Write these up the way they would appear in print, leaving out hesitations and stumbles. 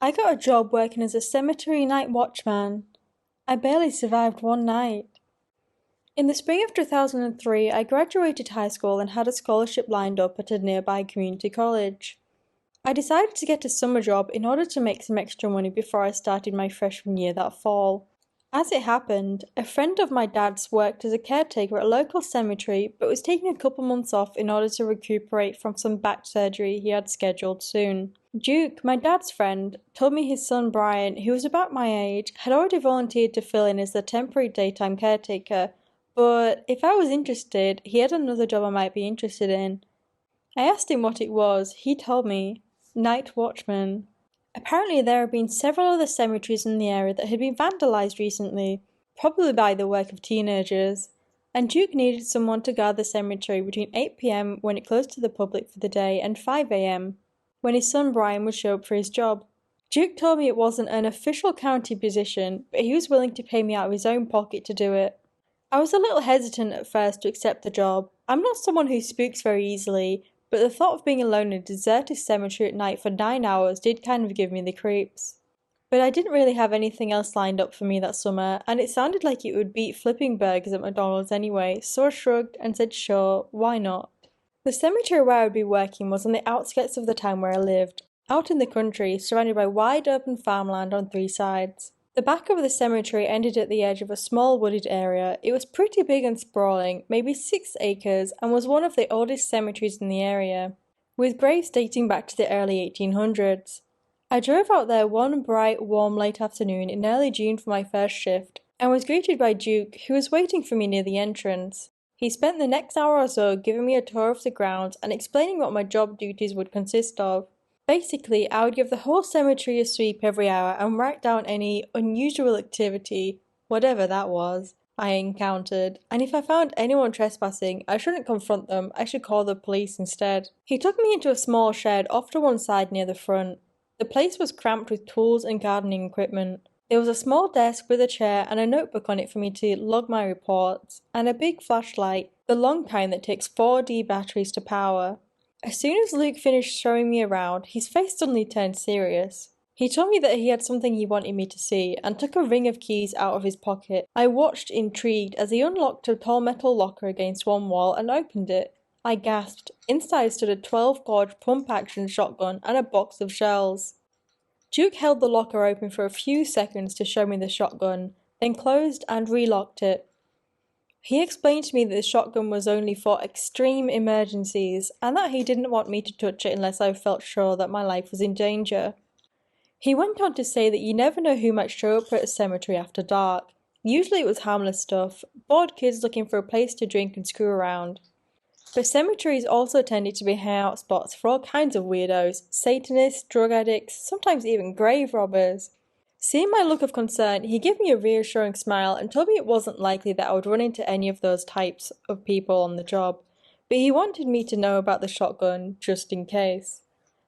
I got a job working as a cemetery night watchman. I barely survived one night. In the spring of 2003, I graduated high school and had a scholarship lined up at a nearby community college. I decided to get a summer job in order to make some extra money before I started my freshman year that fall. As it happened, a friend of my dad's worked as a caretaker at a local cemetery but was taking a couple months off in order to recuperate from some back surgery he had scheduled soon. Duke, my dad's friend, told me his son Brian, who was about my age, had already volunteered to fill in as the temporary daytime caretaker, but if I was interested, he had another job I might be interested in. I asked him what it was. He told me, night watchman. Apparently there had been several other cemeteries in the area that had been vandalised recently, probably by the work of teenagers, and Duke needed someone to guard the cemetery between 8 p.m. when it closed to the public for the day and 5 a.m. when his son Brian would show up for his job. Duke told me it wasn't an official county position, but he was willing to pay me out of his own pocket to do it. I was a little hesitant at first to accept the job. I'm not someone who spooks very easily, but the thought of being alone in a deserted cemetery at night for 9 hours did kind of give me the creeps. But I didn't really have anything else lined up for me that summer, and it sounded like it would beat flipping burgers at McDonald's anyway, so I shrugged and said sure, why not? The cemetery where I would be working was on the outskirts of the town where I lived, out in the country, surrounded by wide open farmland on 3 sides. The back of the cemetery ended at the edge of a small wooded area. It was pretty big and sprawling, maybe 6 acres, and was one of the oldest cemeteries in the area, with graves dating back to the early 1800s. I drove out there one bright, warm late afternoon in early June for my first shift, and was greeted by Duke, who was waiting for me near the entrance. He spent the next hour or so giving me a tour of the grounds and explaining what my job duties would consist of. Basically, I would give the whole cemetery a sweep every hour and write down any unusual activity, whatever that was, I encountered, and if I found anyone trespassing, I shouldn't confront them, I should call the police instead. He took me into a small shed off to one side near the front. The place was cramped with tools and gardening equipment. There was a small desk with a chair and a notebook on it for me to log my reports, and a big flashlight, the long kind that takes 4D batteries to power. As soon as Luke finished showing me around, his face suddenly turned serious. He told me that he had something he wanted me to see, and took a ring of keys out of his pocket. I watched intrigued as he unlocked a tall metal locker against one wall and opened it. I gasped. Inside stood a 12-gauge pump-action shotgun and a box of shells. Duke held the locker open for a few seconds to show me the shotgun, then closed and relocked it. He explained to me that the shotgun was only for extreme emergencies, and that he didn't want me to touch it unless I felt sure that my life was in danger. He went on to say that you never know who might show up at a cemetery after dark. Usually it was harmless stuff, bored kids looking for a place to drink and screw around. But cemeteries also tended to be hangout spots for all kinds of weirdos, Satanists, drug addicts, sometimes even grave robbers. Seeing my look of concern, he gave me a reassuring smile and told me it wasn't likely that I would run into any of those types of people on the job, but he wanted me to know about the shotgun just in case.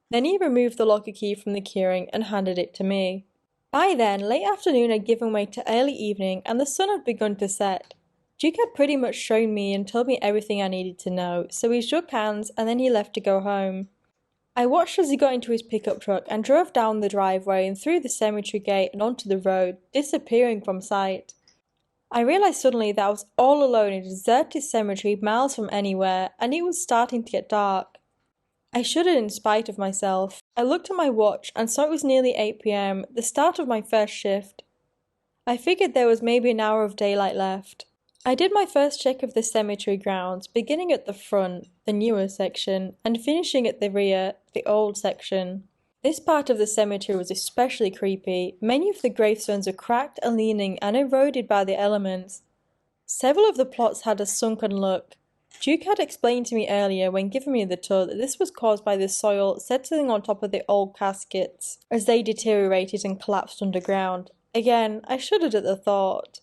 Then he removed the locker key from the keyring and handed it to me. By then, late afternoon had given way to early evening and the sun had begun to set. Duke had pretty much shown me and told me everything I needed to know, so we shook hands and then he left to go home. I watched as he got into his pickup truck and drove down the driveway and through the cemetery gate and onto the road, disappearing from sight. I realised suddenly that I was all alone in a deserted cemetery miles from anywhere, and it was starting to get dark. I shuddered in spite of myself. I looked at my watch and saw it was nearly 8 p.m, the start of my first shift. I figured there was maybe an hour of daylight left. I did my first check of the cemetery grounds, beginning at the front, the newer section, and finishing at the rear, the old section. This part of the cemetery was especially creepy. Many of the gravestones were cracked and leaning and eroded by the elements. Several of the plots had a sunken look. Duke had explained to me earlier when giving me the tour that this was caused by the soil settling on top of the old caskets as they deteriorated and collapsed underground. Again, I shuddered at the thought.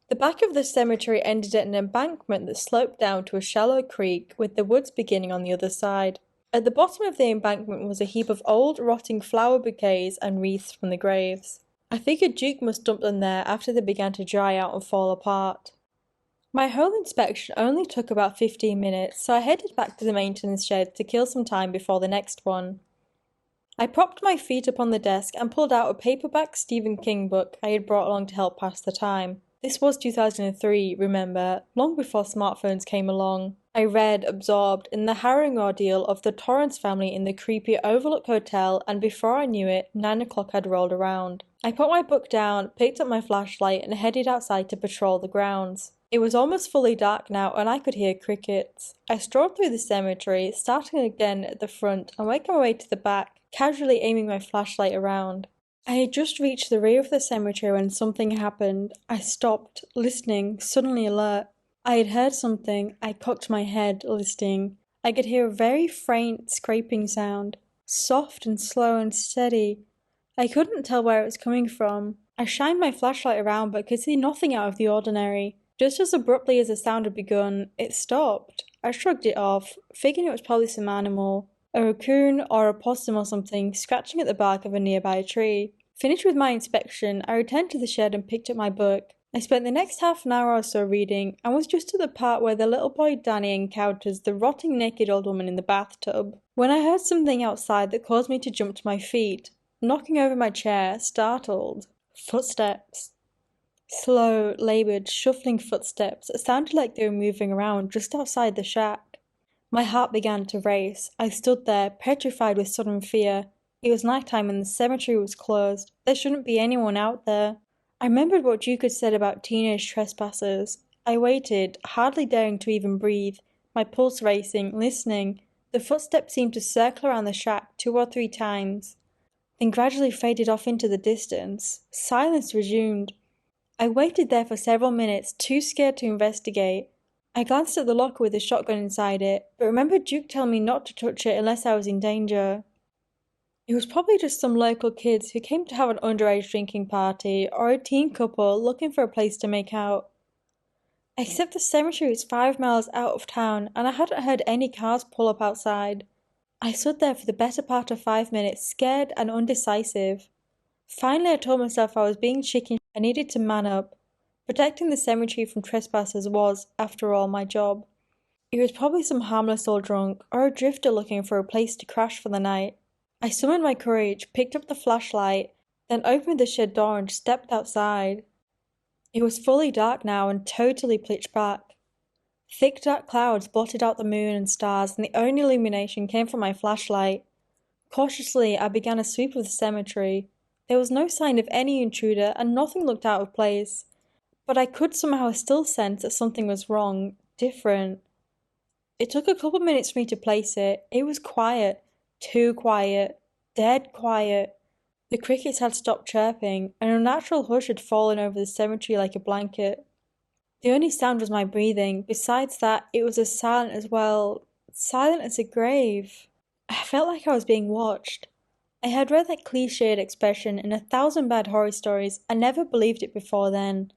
The back of the cemetery ended at an embankment that sloped down to a shallow creek with the woods beginning on the other side. At the bottom of the embankment was a heap of old, rotting flower bouquets and wreaths from the graves. I figured Duke must dump them there after they began to dry out and fall apart. My whole inspection only took about 15 minutes, so I headed back to the maintenance shed to kill some time before the next one. I propped my feet up on the desk and pulled out a paperback Stephen King book I had brought along to help pass the time. This was 2003, remember, long before smartphones came along. I read, absorbed, in the harrowing ordeal of the Torrance family in the creepy Overlook Hotel, and before I knew it, 9 o'clock had rolled around. I put my book down, picked up my flashlight, and headed outside to patrol the grounds. It was almost fully dark now, and I could hear crickets. I strolled through the cemetery, starting again at the front and working my way to the back, casually aiming my flashlight around. I had just reached the rear of the cemetery when something happened. I stopped, listening, suddenly alert. I had heard something. I cocked my head, listening. I could hear a very faint scraping sound, soft and slow and steady. I couldn't tell where it was coming from. I shined my flashlight around but could see nothing out of the ordinary. Just as abruptly as the sound had begun, it stopped. I shrugged it off, figuring it was probably some animal, a raccoon or a possum or something, scratching at the bark of a nearby tree. Finished with my inspection, I returned to the shed and picked up my book. I spent the next half an hour or so reading, and was just at the part where the little boy Danny encounters the rotting naked old woman in the bathtub, when I heard something outside that caused me to jump to my feet, knocking over my chair, startled. Footsteps. Slow, laboured, shuffling footsteps that sounded like they were moving around just outside the shack. My heart began to race. I stood there, petrified with sudden fear. It was nighttime and the cemetery was closed. There shouldn't be anyone out there. I remembered what Duke had said about teenage trespassers. I waited, hardly daring to even breathe, my pulse racing, listening. The footsteps seemed to circle around the shack 2 or 3 times, then gradually faded off into the distance. Silence resumed. I waited there for several minutes, too scared to investigate. I glanced at the locker with the shotgun inside it, but remembered Duke telling me not to touch it unless I was in danger. It was probably just some local kids who came to have an underage drinking party, or a teen couple looking for a place to make out. Except the cemetery was 5 miles out of town, and I hadn't heard any cars pull up outside. I stood there for the better part of 5 minutes, scared and undecisive. Finally, I told myself I was being chicken. I needed to man up. Protecting the cemetery from trespassers was, after all, my job. It was probably some harmless old drunk, or a drifter looking for a place to crash for the night. I summoned my courage, picked up the flashlight, then opened the shed door and stepped outside. It was fully dark now and totally pitch black. Thick dark clouds blotted out the moon and stars, and the only illumination came from my flashlight. Cautiously, I began a sweep of the cemetery. There was no sign of any intruder, and nothing looked out of place. But I could somehow still sense that something was wrong, different. It took a couple minutes for me to place it. It was quiet. Too quiet. Dead quiet. The crickets had stopped chirping, and an unnatural hush had fallen over the cemetery like a blanket. The only sound was my breathing. Besides that, it was as silent as, well, silent as a grave. I felt like I was being watched. I had read that cliched expression in 1,000 bad horror stories and never believed it before then.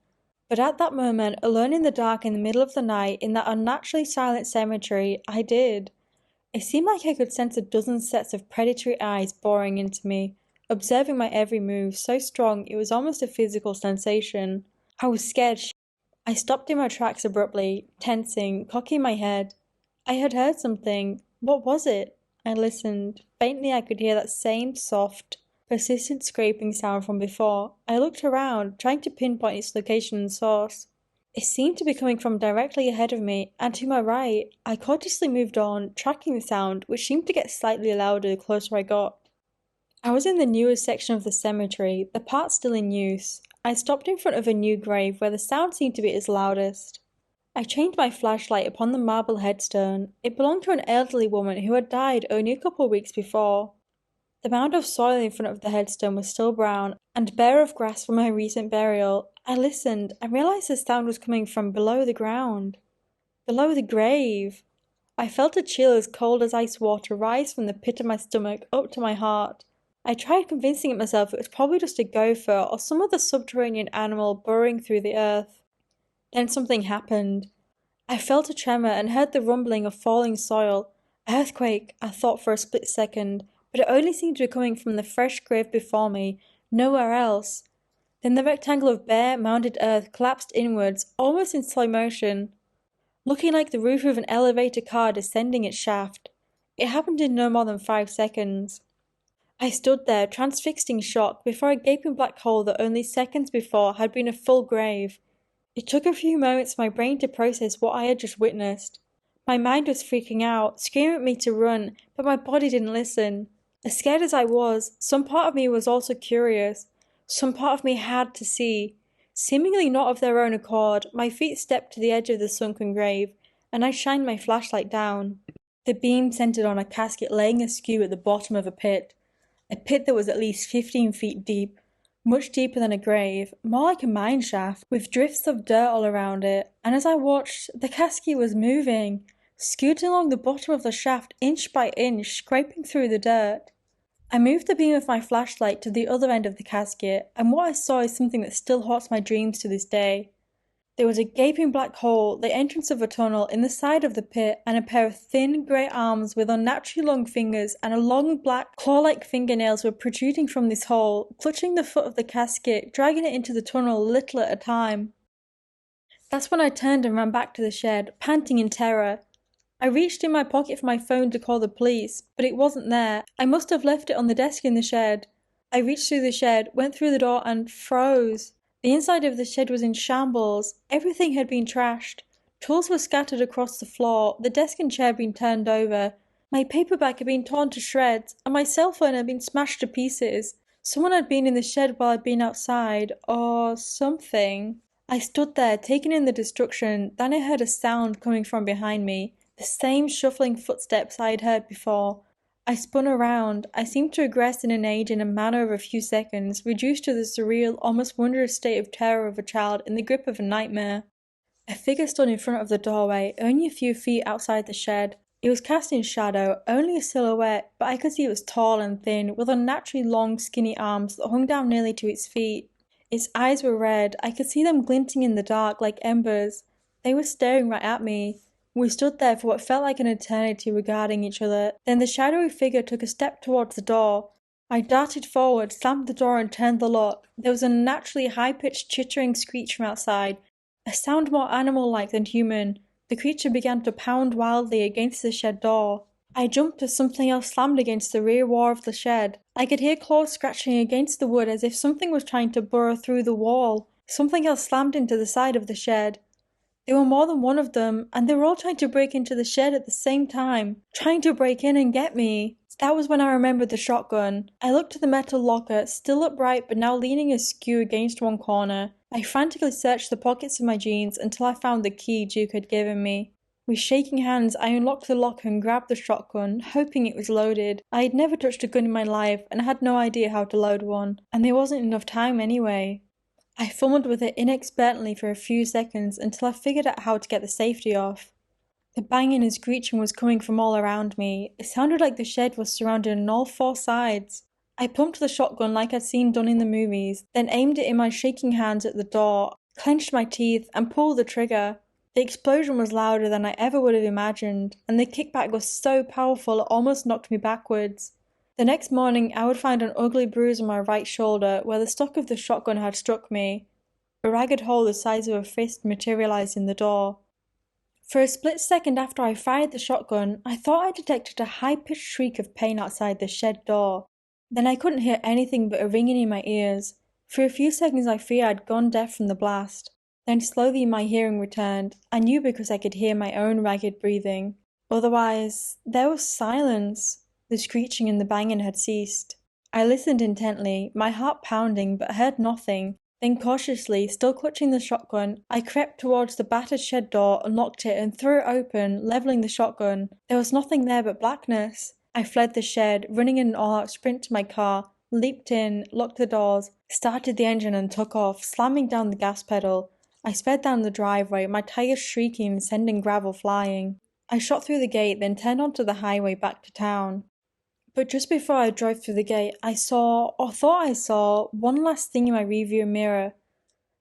But at that moment, alone in the dark in the middle of the night, in that unnaturally silent cemetery, I did. It seemed like I could sense a dozen sets of predatory eyes boring into me, observing my every move, so strong it was almost a physical sensation. I was scared. I stopped in my tracks abruptly, tensing, cocking my head. I had heard something. What was it? I listened. Faintly I could hear that same soft, persistent scraping sound from before. I looked around, trying to pinpoint its location and source. It seemed to be coming from directly ahead of me, and to my right. I cautiously moved on, tracking the sound, which seemed to get slightly louder the closer I got. I was in the newest section of the cemetery, the part still in use. I stopped in front of a new grave where the sound seemed to be its loudest. I trained my flashlight upon the marble headstone. It belonged to an elderly woman who had died only a couple of weeks before. The mound of soil in front of the headstone was still brown and bare of grass from her recent burial. I listened and realized the sound was coming from below the ground. Below the grave. I felt a chill as cold as ice water rise from the pit of my stomach up to my heart. I tried convincing myself it was probably just a gopher or some other subterranean animal burrowing through the earth. Then something happened. I felt a tremor and heard the rumbling of falling soil. Earthquake, I thought for a split second, but it only seemed to be coming from the fresh grave before me, nowhere else. Then the rectangle of bare, mounded earth collapsed inwards, almost in slow motion, looking like the roof of an elevator car descending its shaft. It happened in no more than 5 seconds. I stood there, transfixed in shock, before a gaping black hole that only seconds before had been a full grave. It took a few moments for my brain to process what I had just witnessed. My mind was freaking out, screaming at me to run, but my body didn't listen. As scared as I was, some part of me was also curious. Some part of me had to see. Seemingly not of their own accord, my feet stepped to the edge of the sunken grave, and I shined my flashlight down. The beam centered on a casket laying askew at the bottom of a pit that was at least 15 feet deep, much deeper than a grave, more like a mine shaft, with drifts of dirt all around it, and as I watched, the casket was moving, scooting along the bottom of the shaft inch by inch, scraping through the dirt. I moved the beam of my flashlight to the other end of the casket, and what I saw is something that still haunts my dreams to this day. There was a gaping black hole, the entrance of a tunnel, in the side of the pit, and a pair of thin, grey arms with unnaturally long fingers and a long black, claw-like fingernails were protruding from this hole, clutching the foot of the casket, dragging it into the tunnel little at a time. That's when I turned and ran back to the shed, panting in terror. I reached in my pocket for my phone to call the police, but it wasn't there. I must have left it on the desk in the shed. I reached through the shed, went through the door, and froze. The inside of the shed was in shambles. Everything had been trashed. Tools were scattered across the floor, the desk and chair had been turned over. My paperback had been torn to shreds, and my cell phone had been smashed to pieces. Someone had been in the shed while I'd been outside, or something. I stood there, taking in the destruction, then I heard a sound coming from behind me, the same shuffling footsteps I had heard before. I spun around. I seemed to regress in an age in a matter of a few seconds, reduced to the surreal, almost wondrous state of terror of a child in the grip of a nightmare. A figure stood in front of the doorway, only a few feet outside the shed. It was cast in shadow, only a silhouette, but I could see it was tall and thin, with unnaturally long, skinny arms that hung down nearly to its feet. Its eyes were red. I could see them glinting in the dark like embers. They were staring right at me. We stood there for what felt like an eternity regarding each other. Then the shadowy figure took a step towards the door. I darted forward, slammed the door and turned the lock. There was an unnaturally high-pitched chittering screech from outside, a sound more animal-like than human. The creature began to pound wildly against the shed door. I jumped as something else slammed against the rear wall of the shed. I could hear claws scratching against the wood as if something was trying to burrow through the wall. Something else slammed into the side of the shed. There were more than one of them, and they were all trying to break into the shed at the same time, trying to break in and get me. That was when I remembered the shotgun. I looked at the metal locker, still upright but now leaning askew against one corner. I frantically searched the pockets of my jeans until I found the key Duke had given me. With shaking hands, I unlocked the locker and grabbed the shotgun, hoping it was loaded. I had never touched a gun in my life and had no idea how to load one, and there wasn't enough time anyway. I fumbled with it inexpertly for a few seconds until I figured out how to get the safety off. The banging and screeching was coming from all around me. It sounded like the shed was surrounded on all four sides. I pumped the shotgun like I'd seen done in the movies, then aimed it in my shaking hands at the door, clenched my teeth, and pulled the trigger. The explosion was louder than I ever would have imagined, and the kickback was so powerful it almost knocked me backwards. The next morning, I would find an ugly bruise on my right shoulder where the stock of the shotgun had struck me. A ragged hole the size of a fist materialized in the door. For a split second after I fired the shotgun, I thought I detected a high-pitched shriek of pain outside the shed door. Then I couldn't hear anything but a ringing in my ears. For a few seconds I feared I'd gone deaf from the blast. Then slowly my hearing returned. I knew because I could hear my own ragged breathing. Otherwise, there was silence. The screeching and the banging had ceased. I listened intently, my heart pounding, but heard nothing. Then cautiously, still clutching the shotgun, I crept towards the battered shed door, unlocked it, and threw it open, leveling the shotgun. There was nothing there but blackness. I fled the shed, running in an all-out sprint to my car, leaped in, locked the doors, started the engine and took off, slamming down the gas pedal. I sped down the driveway, my tires shrieking and sending gravel flying. I shot through the gate, then turned onto the highway back to town. But just before I drove through the gate, I saw, or thought I saw, one last thing in my rearview mirror.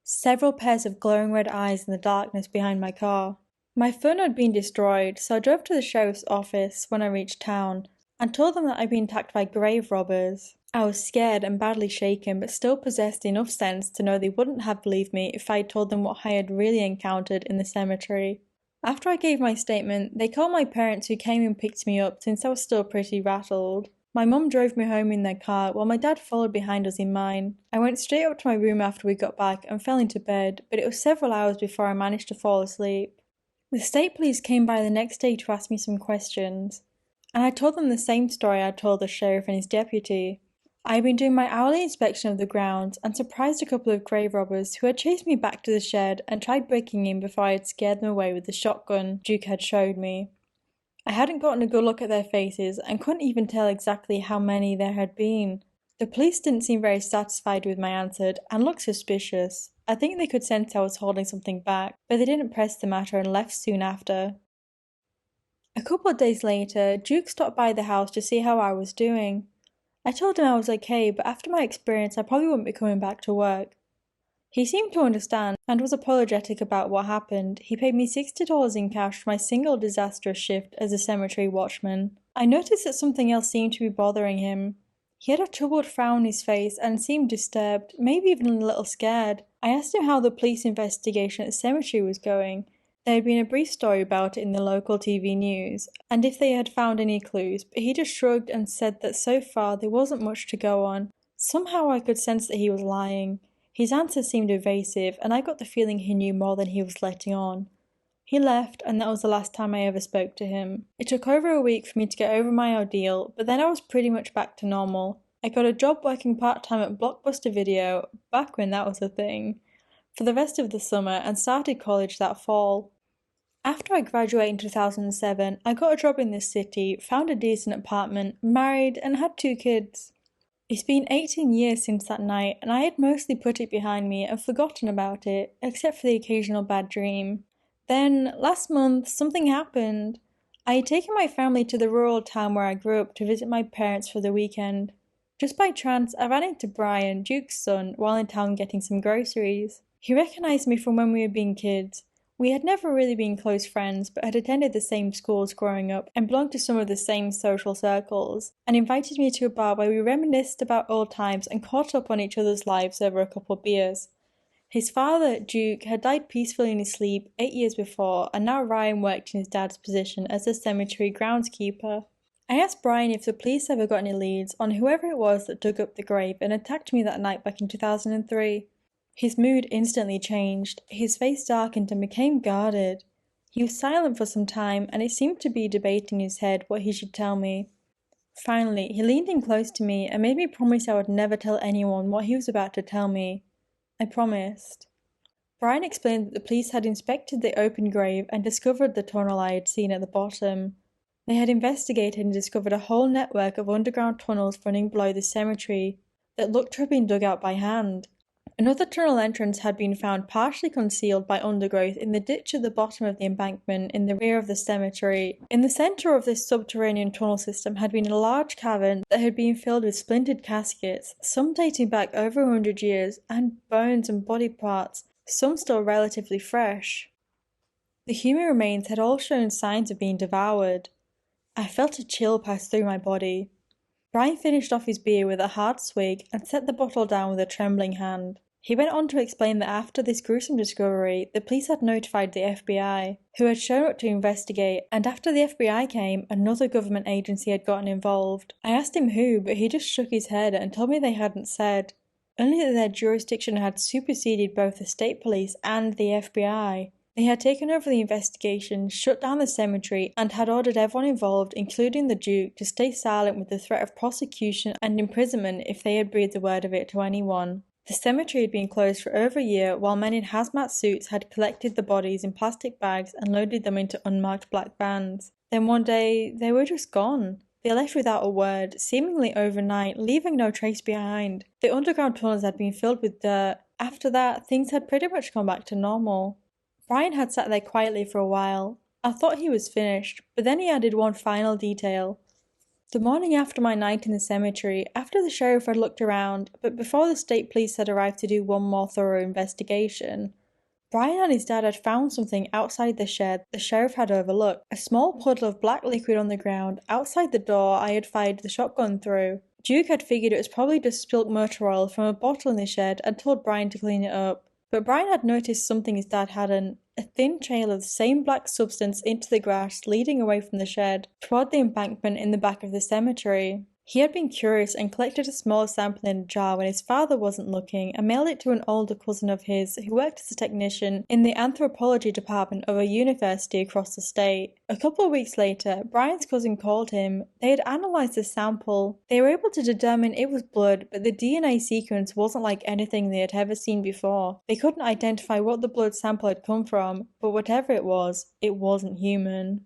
Several pairs of glowing red eyes in the darkness behind my car. My phone had been destroyed, so I drove to the sheriff's office when I reached town and told them that I'd been attacked by grave robbers. I was scared and badly shaken, but still possessed enough sense to know they wouldn't have believed me if I'd told them what I had really encountered in the cemetery. After I gave my statement, they called my parents who came and picked me up since I was still pretty rattled. My mum drove me home in their car while my dad followed behind us in mine. I went straight up to my room after we got back and fell into bed, but it was several hours before I managed to fall asleep. The state police came by the next day to ask me some questions, and I told them the same story I told the sheriff and his deputy. I had been doing my hourly inspection of the grounds and surprised a couple of grave robbers who had chased me back to the shed and tried breaking in before I had scared them away with the shotgun Duke had showed me. I hadn't gotten a good look at their faces and couldn't even tell exactly how many there had been. The police didn't seem very satisfied with my answer and looked suspicious. I think they could sense I was holding something back, but they didn't press the matter and left soon after. A couple of days later, Duke stopped by the house to see how I was doing. I told him I was okay, but after my experience I probably wouldn't be coming back to work. He seemed to understand and was apologetic about what happened. He paid me $60 in cash for my single disastrous shift as a cemetery watchman. I noticed that something else seemed to be bothering him. He had a troubled frown on his face and seemed disturbed, maybe even a little scared. I asked him how the police investigation at the cemetery was going. There had been a brief story about it in the local TV news, and if they had found any clues, but he just shrugged and said that so far there wasn't much to go on. Somehow I could sense that he was lying. His answer seemed evasive, and I got the feeling he knew more than he was letting on. He left, and that was the last time I ever spoke to him. It took over a week for me to get over my ordeal, but then I was pretty much back to normal. I got a job working part-time at Blockbuster Video, back when that was a thing, for the rest of the summer and started college that fall. After I graduated in 2007, I got a job in this city, found a decent apartment, married, and had 2 kids. It's been 18 years since that night, and I had mostly put it behind me and forgotten about it, except for the occasional bad dream. Then, last month, something happened. I had taken my family to the rural town where I grew up to visit my parents for the weekend. Just by chance, I ran into Brian, Duke's son, while in town getting some groceries. He recognized me from when we were being kids. We had never really been close friends, but had attended the same schools growing up and belonged to some of the same social circles, and invited me to a bar where we reminisced about old times and caught up on each other's lives over a couple of beers. His father, Duke, had died peacefully in his sleep 8 years before, and now Ryan worked in his dad's position as a cemetery groundskeeper. I asked Brian if the police ever got any leads on whoever it was that dug up the grave and attacked me that night back in 2003. His mood instantly changed, his face darkened and became guarded. He was silent for some time, and it seemed to be debating in his head what he should tell me. Finally, he leaned in close to me and made me promise I would never tell anyone what he was about to tell me. I promised. Brian explained that the police had inspected the open grave and discovered the tunnel I had seen at the bottom. They had investigated and discovered a whole network of underground tunnels running below the cemetery that looked to have been dug out by hand. Another tunnel entrance had been found partially concealed by undergrowth in the ditch at the bottom of the embankment in the rear of the cemetery. In the centre of this subterranean tunnel system had been a large cavern that had been filled with splintered caskets, some dating back over 100 years, and bones and body parts, some still relatively fresh. The human remains had all shown signs of being devoured. I felt a chill pass through my body. Brian finished off his beer with a hard swig and set the bottle down with a trembling hand. He went on to explain that after this gruesome discovery, the police had notified the FBI, who had shown up to investigate, and after the FBI came, another government agency had gotten involved. I asked him who, but he just shook his head and told me they hadn't said, only that their jurisdiction had superseded both the state police and the FBI. They had taken over the investigation, shut down the cemetery, and had ordered everyone involved, including the Duke, to stay silent with the threat of prosecution and imprisonment if they had breathed a word of it to anyone. The cemetery had been closed for over a year while men in hazmat suits had collected the bodies in plastic bags and loaded them into unmarked black vans. Then one day, they were just gone. They left without a word, seemingly overnight, leaving no trace behind. The underground tunnels had been filled with dirt. After that, things had pretty much gone back to normal. Brian had sat there quietly for a while. I thought he was finished, but then he added one final detail. The morning after my night in the cemetery, after the sheriff had looked around, but before the state police had arrived to do one more thorough investigation, Brian and his dad had found something outside the shed the sheriff had overlooked, a small puddle of black liquid on the ground outside the door I had fired the shotgun through. Duke had figured it was probably just spilt motor oil from a bottle in the shed and told Brian to clean it up. But Brian had noticed something his dad hadn't, a thin trail of the same black substance into the grass leading away from the shed, toward the embankment in the back of the cemetery. He had been curious and collected a small sample in a jar when his father wasn't looking and mailed it to an older cousin of his who worked as a technician in the anthropology department of a university across the state. A couple of weeks later, Brian's cousin called him. They had analysed the sample. They were able to determine it was blood, but the DNA sequence wasn't like anything they had ever seen before. They couldn't identify what the blood sample had come from, but whatever it wasn't human.